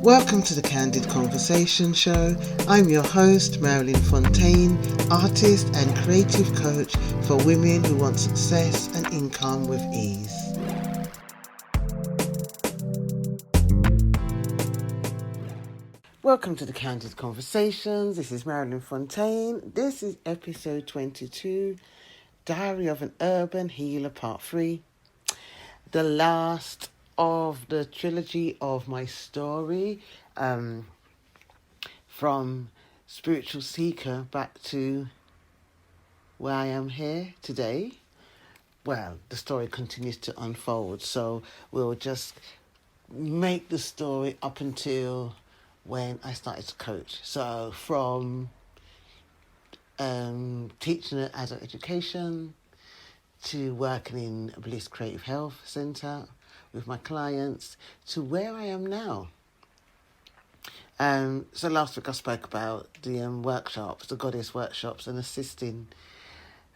Welcome to the Candid Conversation Show. I'm your host, Marilyn Fontaine, artist and creative coach for women who want success and income with ease. Welcome to the Candid Conversations. This is Marilyn Fontaine. This is episode 22, Diary of an Urban Healer Part 3. The last of the trilogy of my story, from spiritual seeker back to where I am here today. Well, the story continues to unfold, so we'll just make the story up until when I started to coach. So from teaching at adult education to working in a Bliss Creative Health Centre with my clients to where I am now. So last week I spoke about the workshops, the goddess workshops, and assisting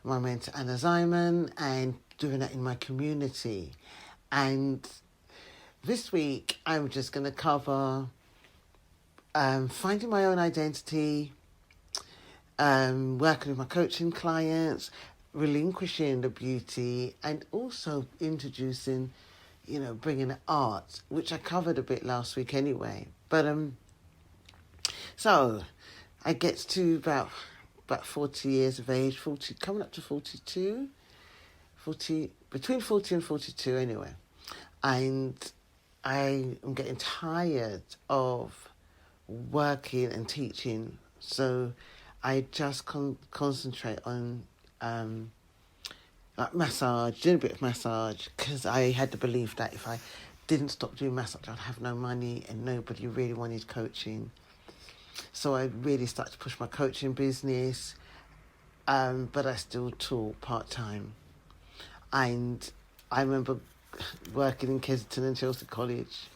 my mentor Anna Zyman and doing that in my community. And this week I'm just going to cover finding my own identity, working with my coaching clients, relinquishing the beauty, and also introducing, bringing art, which I covered a bit last week anyway. But so I get to about 40 years of age, 40, coming up to 42, between 40 and 42 anyway. And I am getting tired of working and teaching, so I just concentrate on like massage, doing a bit of massage, because I had the belief that if I didn't stop doing massage, I'd have no money and nobody really wanted coaching. So I really started to push my coaching business, but I still taught part-time. And I remember working in Kensington and Chelsea College.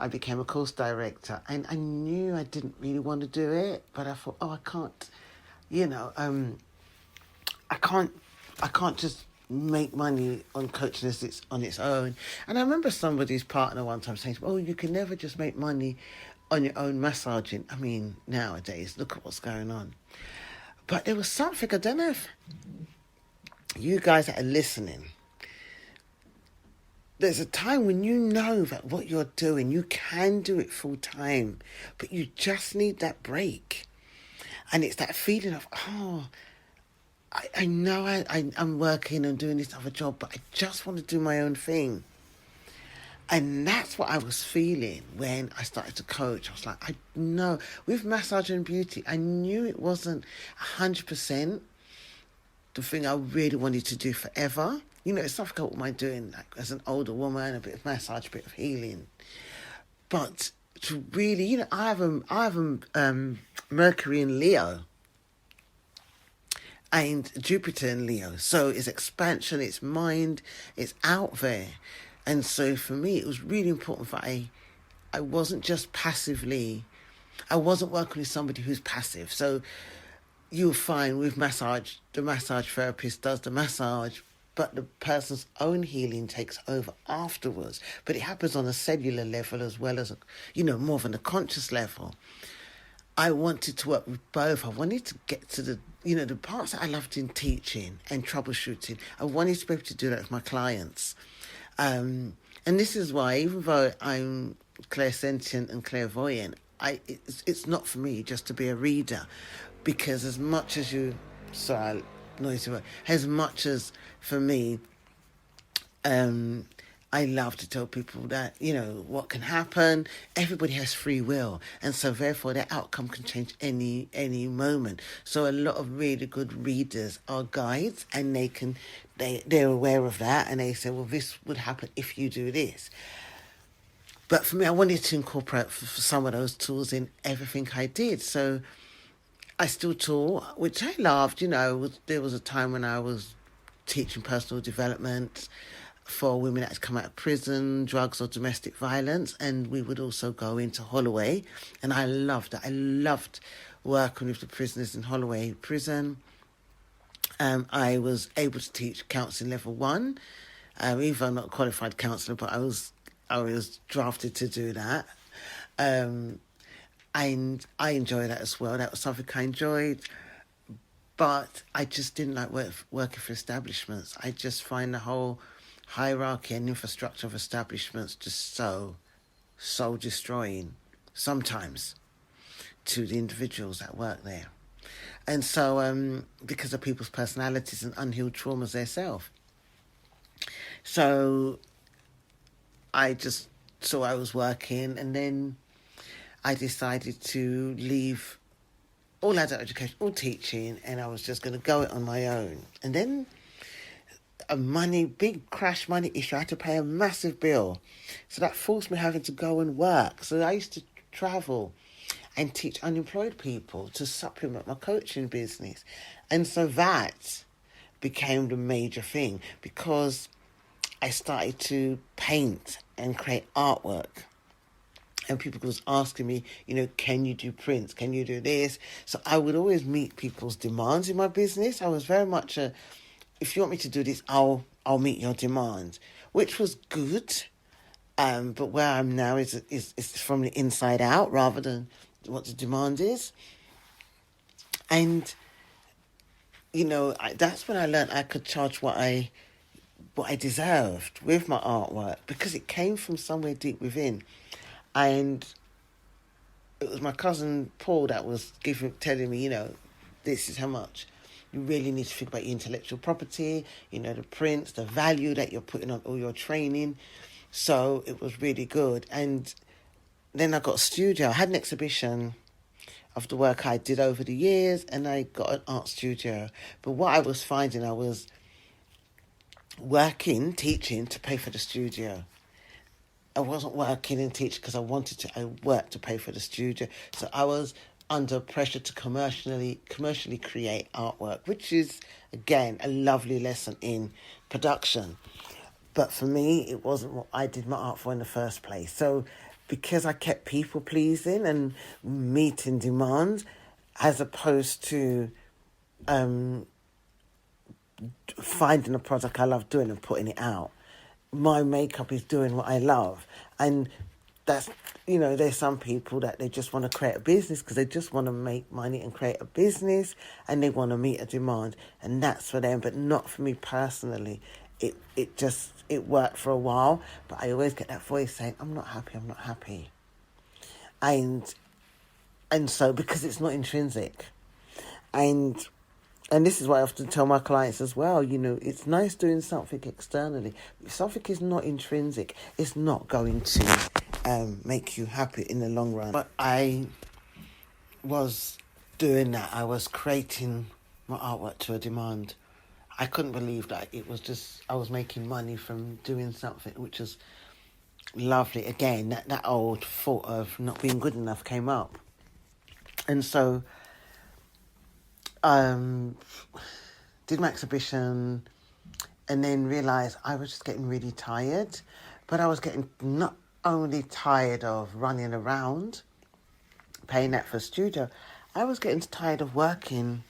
I became a course director, and I knew I didn't really want to do it, but I thought, I can't, I can't just make money on coaching as it's on its own. And I remember somebody's partner one time saying, you can never just make money on your own massaging. I mean, nowadays, look at what's going on. But there was something, I don't know if you guys that are listening, there's a time when you know that what you're doing, you can do it full time, but you just need that break. And it's that feeling of, I know I'm working and doing this other job, but I just want to do my own thing. And that's what I was feeling when I started to coach. I was like, I know, with massage and beauty, I knew it wasn't 100% the thing I really wanted to do forever. It's something what am I doing, like, as an older woman, a bit of massage, a bit of healing. But to really, I have a Mercury in Leo and Jupiter in Leo. So it's expansion, it's mind, it's out there. And so for me, it was really important that I wasn't just passively, I wasn't working with somebody who's passive. So you'll find with massage, the massage therapist does the massage, but the person's own healing takes over afterwards. But it happens on a cellular level as well as, more than a conscious level. I wanted to work with both. I wanted to get to the parts that I loved in teaching and troubleshooting. I wanted to be able to do that with my clients. And this is why, even though I'm clairsentient and clairvoyant, it's not for me just to be a reader, because as much as as much as for me, I love to tell people that, what can happen, everybody has free will. And so therefore their outcome can change any moment. So a lot of really good readers are guides, and they're aware of that. And they say, well, this would happen if you do this. But for me, I wanted to incorporate some of those tools in everything I did. So I still taught, which I loved. There was a time when I was teaching personal development for women that had come out of prison, drugs or domestic violence, and we would also go into Holloway, and I loved it. I loved working with the prisoners in Holloway prison. I was able to teach counselling level 1, even though I'm not a qualified counsellor, but I was drafted to do that. And I enjoy that as well. That was something I enjoyed. But I just didn't like working for establishments. I just find the whole hierarchy and infrastructure of establishments just so destroying sometimes to the individuals that work there. And so, because of people's personalities and unhealed traumas themselves. So I was working, and then I decided to leave all adult education, all teaching, and I was just going to go it on my own. And then big crash money issue. I had to pay a massive bill. So that forced me having to go and work. So I used to travel and teach unemployed people to supplement my coaching business. And so that became the major thing, because I started to paint and create artwork. And people was asking me, can you do prints? Can you do this? So I would always meet people's demands in my business. I was very much if you want me to do this, I'll meet your demands, which was good. But where I'm now is from the inside out rather than what the demand is. And, that's when I learned I could charge what I deserved with my artwork, because it came from somewhere deep within. And it was my cousin Paul that was telling me, this is how much. You really need to think about your intellectual property, the prints, the value that you're putting on all your training. So it was really good. And then I got a studio. I had an exhibition of the work I did over the years, and I got an art studio. But what I was finding, I was teaching to pay for the studio. I wasn't working and teaching because I wanted to. I worked to pay for the studio. So I was under pressure to commercially create artwork, which is, again, a lovely lesson in production. But for me, it wasn't what I did my art for in the first place. So because I kept people pleasing and meeting demands, as opposed to finding a product I love doing and putting it out, my makeup is doing what I love. And that's, there's some people that they just want to create a business because they just want to make money and create a business, and they want to meet a demand, and that's for them, but not for me personally. It worked for a while, but I always get that voice saying, I'm not happy. And so, because it's not intrinsic. And this is what I often tell my clients as well, it's nice doing something externally. If something is not intrinsic, it's not going to make you happy in the long run. But I was doing that. I was creating my artwork to a demand. I couldn't believe that it was just, I was making money from doing something which was lovely. Again, that old thought of not being good enough came up. And so did my exhibition, and then realised I was just getting really tired. But I was getting not only tired of running around, paying that for a studio, I was getting tired of working.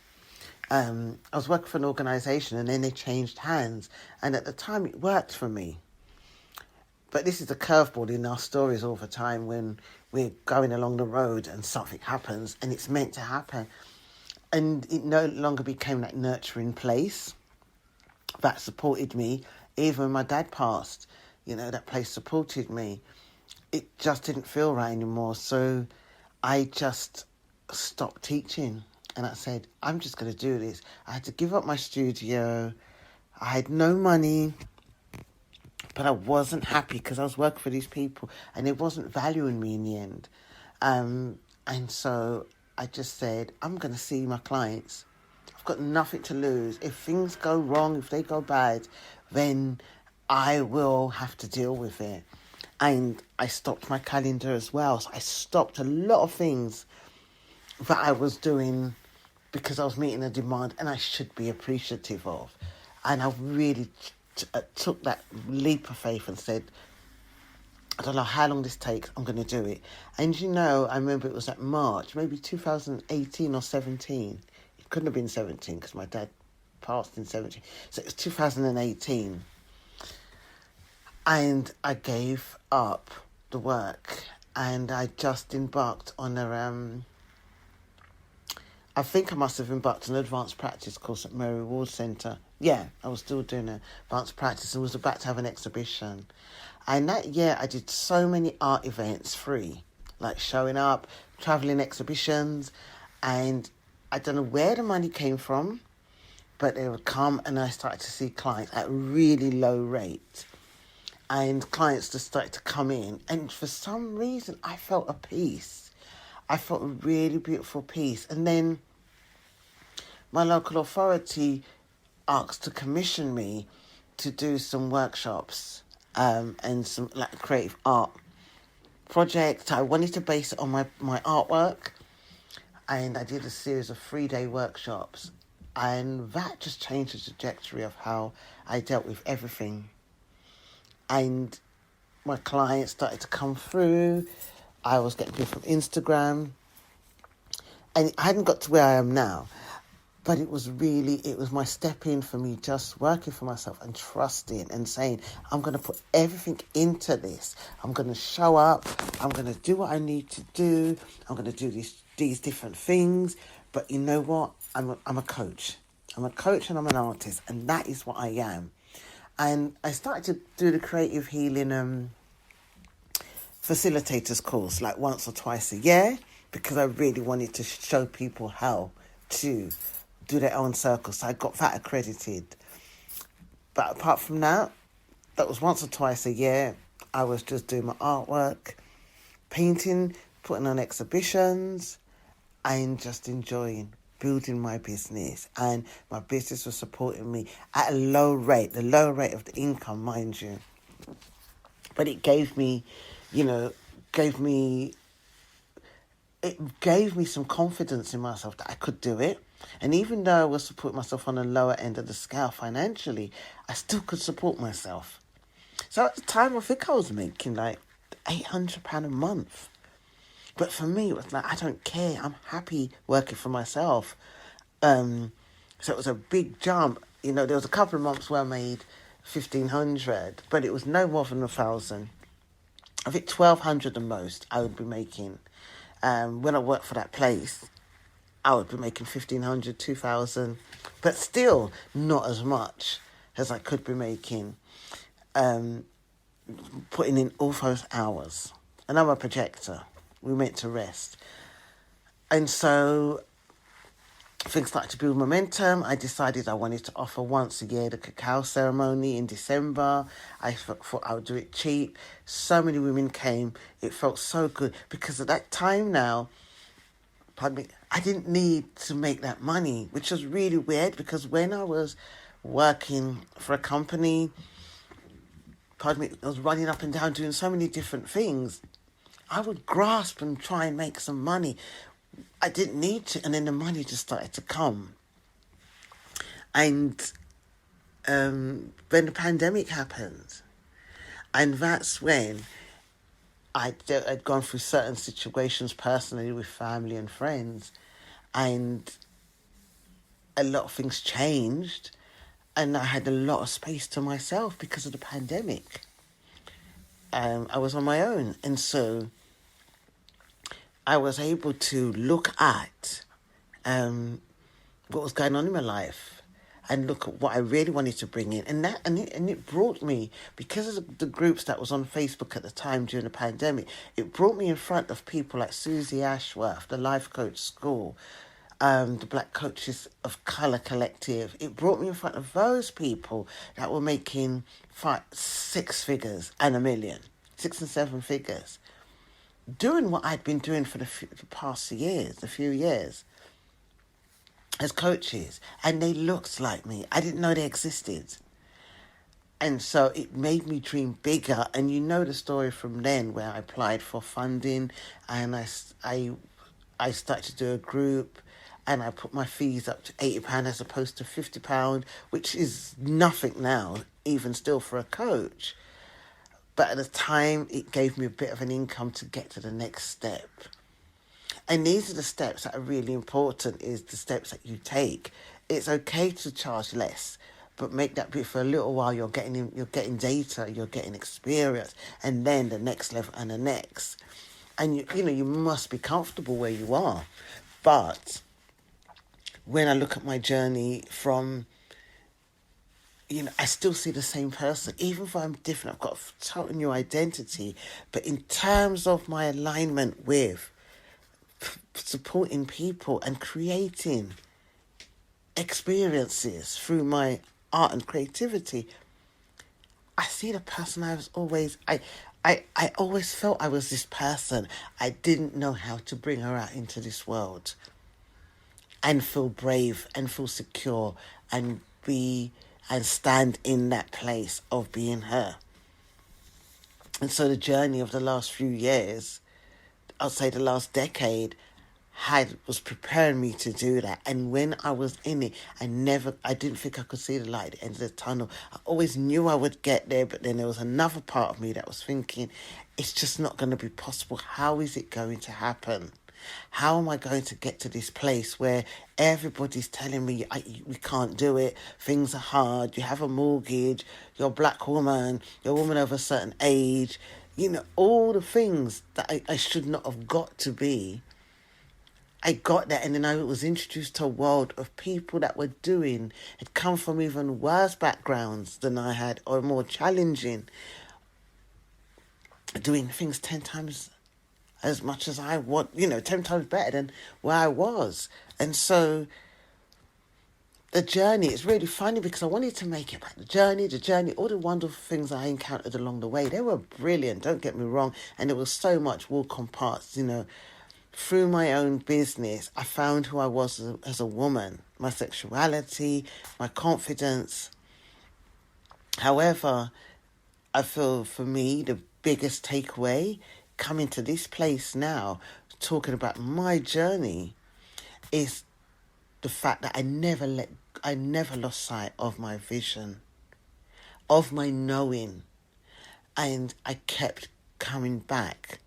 I was working for an organisation, and then they changed hands. And at the time, it worked for me. But this is the curveball in our stories all the time, when we're going along the road and something happens and it's meant to happen. And it no longer became that nurturing place that supported me. Even when my dad passed, that place supported me. It just didn't feel right anymore. So I just stopped teaching. And I said, I'm just going to do this. I had to give up my studio. I had no money. But I wasn't happy because I was working for these people and it wasn't valuing me in the end. And so I just said, I'm going to see my clients. I've got nothing to lose. If things go wrong, if they go bad, then I will have to deal with it. And I stopped my calendar as well. So I stopped a lot of things that I was doing because I was meeting a demand and I should be appreciative of. And I really took that leap of faith and said, I don't know how long this takes, I'm going to do it. And I remember it was at March, maybe 2018 or 17. It couldn't have been 17 because my dad passed in 17. So it was 2018. And I gave up the work and I just embarked on I think I must have embarked on an advanced practice course at Mary Ward Centre. Yeah, I was still doing advanced practice and was about to have an exhibition. And that year I did so many art events free, like showing up, travelling exhibitions, and I don't know where the money came from, but they would come and I started to see clients at really low rate. And clients just started to come in. And for some reason, I felt a peace. I felt a really beautiful peace. And then my local authority asked to commission me to do some workshops and some like creative art projects. I wanted to base it on my artwork. And I did a series of 3-day workshops. And that just changed the trajectory of how I dealt with everything. And my clients started to come through. I was getting people from Instagram. And I hadn't got to where I am now. But it was my step in for me, just working for myself and trusting and saying, I'm going to put everything into this. I'm going to show up. I'm going to do what I need to do. I'm going to do these different things. But you know what? I'm a coach. I'm a coach and I'm an artist. And that is what I am. And I started to do the creative healing facilitators course like once or twice a year because I really wanted to show people how to do their own circles. So I got that accredited. But apart from that was once or twice a year. I was just doing my artwork, painting, putting on exhibitions, and just enjoying building my business. And my business was supporting me at a low rate, the low rate of the income, mind you. But it gave me some confidence in myself that I could do it. And even though I was supporting myself on the lower end of the scale financially, I still could support myself. So at the time, I think I was making like £800 a month. But for me, it was like, I don't care. I'm happy working for myself. So it was a big jump. You know, there was a couple of months where I made 1,500, but it was no more than 1,000. I think 1,200 the most I would be making. When I worked for that place, I would be making 1,500, 2,000, but still not as much as I could be making, putting in all those hours. And I'm a projector. We meant to rest. And so things started to build momentum. I decided I wanted to offer once a year the cacao ceremony in December. I thought I would do it cheap. So many women came. It felt so good because at that time now, I didn't need to make that money, which was really weird because when I was working for a company, I was running up and down doing so many different things. I would grasp and try and make some money. I didn't need to, and then the money just started to come. And when the pandemic happened, and that's when I'd gone through certain situations personally with family and friends, and a lot of things changed, and I had a lot of space to myself because of the pandemic. I was on my own, and so I was able to look at what was going on in my life and look at what I really wanted to bring in. And it brought me, because of the groups that was on Facebook at the time during the pandemic, it brought me in front of people like Susie Ashworth, the Life Coach School, the Black Coaches of Colour Collective. It brought me in front of those people that were making 6 figures and $1 million, 6 and 7 figures, doing what I'd been doing for the past years, a few years, as coaches. And they looked like me. I didn't know they existed. And so it made me dream bigger. And you know the story from then where I applied for funding and I started to do a group and I put my fees up to £80 as opposed to £50, which is nothing now, even still for a coach. But at the time, it gave me a bit of an income to get to the next step. And these are the steps that are really important, is the steps that you take. It's okay to charge less, but make that bit for a little while. You're getting data, you're getting experience, and then the next level and the next. And, you must be comfortable where you are. But when I look at my journey from, I still see the same person. Even if I'm different, I've got a total new identity. But in terms of my alignment with supporting people and creating experiences through my art and creativity, I see the person I was always... I always felt I was this person. I didn't know how to bring her out into this world and feel brave and feel secure and stand in that place of being her. And so the journey of the last few years, I'll say the last decade, was preparing me to do that. And when I was in it, I didn't think I could see the light at the end of the tunnel. I always knew I would get there, but then there was another part of me that was thinking, it's just not going to be possible. How is it going to happen? How am I going to get to this place where everybody's telling me we can't do it, things are hard, you have a mortgage, you're a black woman, you're a woman of a certain age, all the things that I should not have got to be. I got that, and then I was introduced to a world of people that had come from even worse backgrounds than I had, or more challenging, doing things 10 times as much as I want, 10 times better than where I was. And so the journey is really funny because I wanted to make it about the journey, all the wonderful things I encountered along the way. They were brilliant, don't get me wrong. And there was so much walk on parts, Through my own business, I found who I was as a woman, my sexuality, my confidence. However, I feel for me, the biggest takeaway coming to this place now, talking about my journey, is the fact that I never lost sight of my vision, of my knowing, and I kept coming back.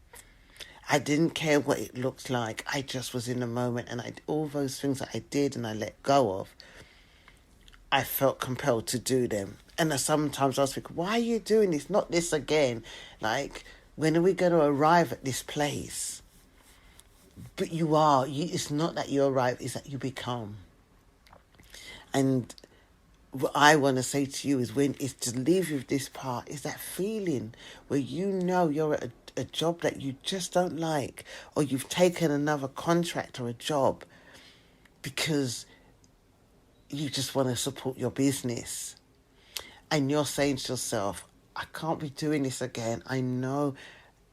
I didn't care what it looked like. I just was in the moment, and all those things that I did and I let go of, I felt compelled to do them. And sometimes I was thinking, why are you doing this? Not this again. Like, when are we going to arrive at this place? But you are. It's not that you arrive, it's that you become. And what I want to say to you is to leave you with this part, is that feeling where you're at a job that you just don't like, or you've taken another contract or a job because you just want to support your business. And you're saying to yourself, I can't be doing this again. I know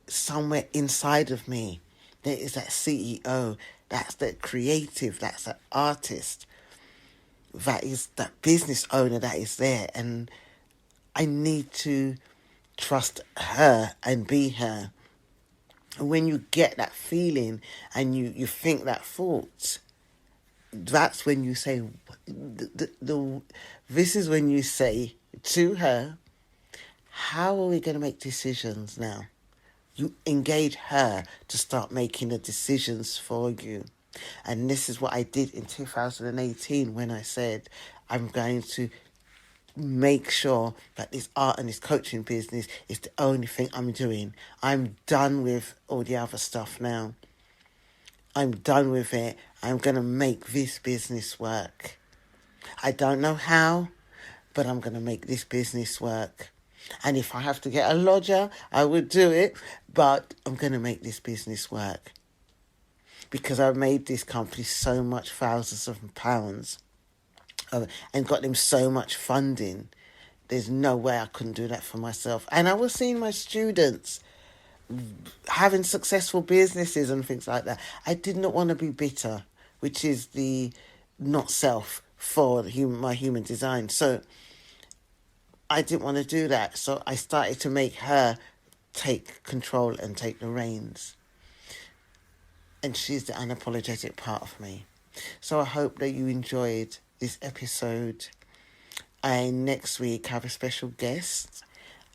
somewhere inside of me there is that CEO, that's that creative, that's that artist, that is that business owner that is there. And I need to trust her and be her. And when you get that feeling and you think that thought, that's when you say, this is when you say to her, how are we going to make decisions now? You engage her to start making the decisions for you. And this is what I did in 2018 when I said, I'm going to make sure that this art and this coaching business is the only thing I'm doing. I'm done with all the other stuff now. I'm done with it. I'm going to make this business work. I don't know how, but I'm going to make this business work. And if I have to get a lodger, I would do it, but I'm going to make this business work. Because I made this company so much thousands of pounds and got them so much funding. There's no way I couldn't do that for myself. And I was seeing my students having successful businesses and things like that. I did not want to be bitter, which is the not self for my human design. So I didn't want to do that. So I started to make her take control and take the reins. And she's the unapologetic part of me. So I hope that you enjoyed this episode. And next week I have a special guest.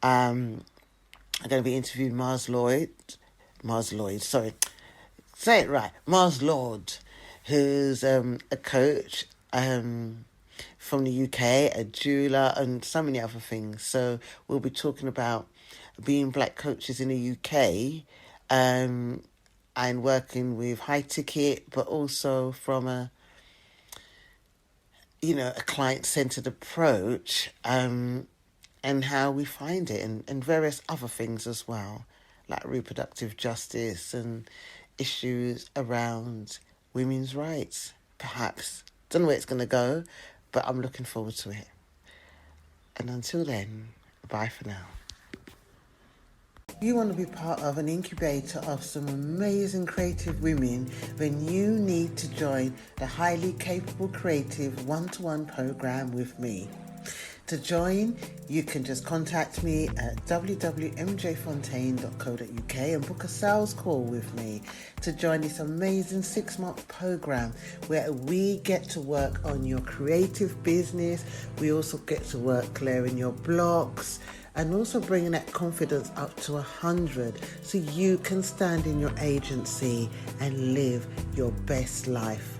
I'm going to be interviewing Mars Lord, who's a coach from the UK, a jeweler, and so many other things. So we'll be talking about being black coaches in the UK, and working with high ticket, but also from a client-centered approach, and how we find it, and various other things as well, like reproductive justice and issues around women's rights, perhaps. Don't know where it's going to go, but I'm looking forward to it. And until then, bye for now. You want to be part of an incubator of some amazing creative women, then you need to join the Highly Capable Creative one-to-one program with me. To join, you can just contact me at www.mjfontaine.co.uk and book a sales call with me to join this amazing 6-month program where we get to work on your creative business. We also get to work clearing your blocks and also bringing that confidence up to 100 so you can stand in your agency and live your best life.